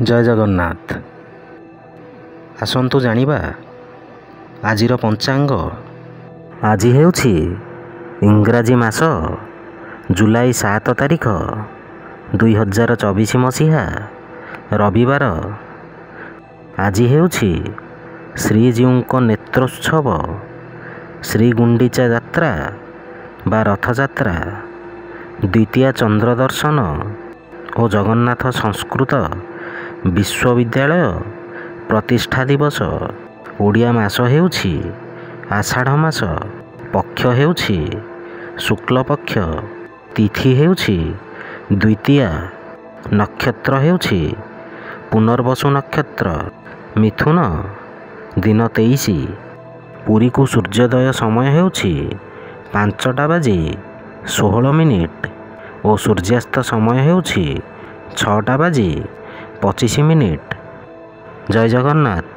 ଜୟ ଜଗନ୍ନାଥ। ଆସନ୍ତୁ ଜାଣିବା ଆଜିର ପଞ୍ଚାଙ୍ଗ। ଆଜି ହେଉଛି ଇଂରାଜୀ ମାସ ଜୁଲାଇ 7 ତାରିଖ 2024 ମସିହା ରବିବାର। ଆଜି ହେଉଛି ଶ୍ରୀଜୀଉଙ୍କ ନେତ୍ରୋତ୍ସବ, ଶ୍ରୀଗୁଣ୍ଡିଚା ଯାତ୍ରା ବା ରଥଯାତ୍ରା, ଦ୍ୱିତୀୟା ଚନ୍ଦ୍ର ଦର୍ଶନ ଓ ଜଗନ୍ନାଥ ସଂସ୍କୃତ ବିଶ୍ୱବିଦ୍ୟାଳୟ ପ୍ରତିଷ୍ଠା ଦିବସ। ଓଡ଼ିଆ ମାସ ହେଉଛି ଆଷାଢ଼ ମାସ, ପକ୍ଷ ହେଉଛି ଶୁକ୍ଲପକ୍ଷ, ତିଥି ହେଉଛି ଦ୍ୱିତୀୟା, ନକ୍ଷତ୍ର ହେଉଛି ପୁନର୍ବସୁ ନକ୍ଷତ୍ର, ମିଥୁନ, ଦିନ 23। ପୁରୀକୁ ସୂର୍ଯ୍ୟୋଦୟ ସମୟ ହେଉଛି 5:16 ଓ ସୂର୍ଯ୍ୟାସ୍ତ ସମୟ ହେଉଛି 6:25। ଜୟ ଜଗନ୍ନାଥ।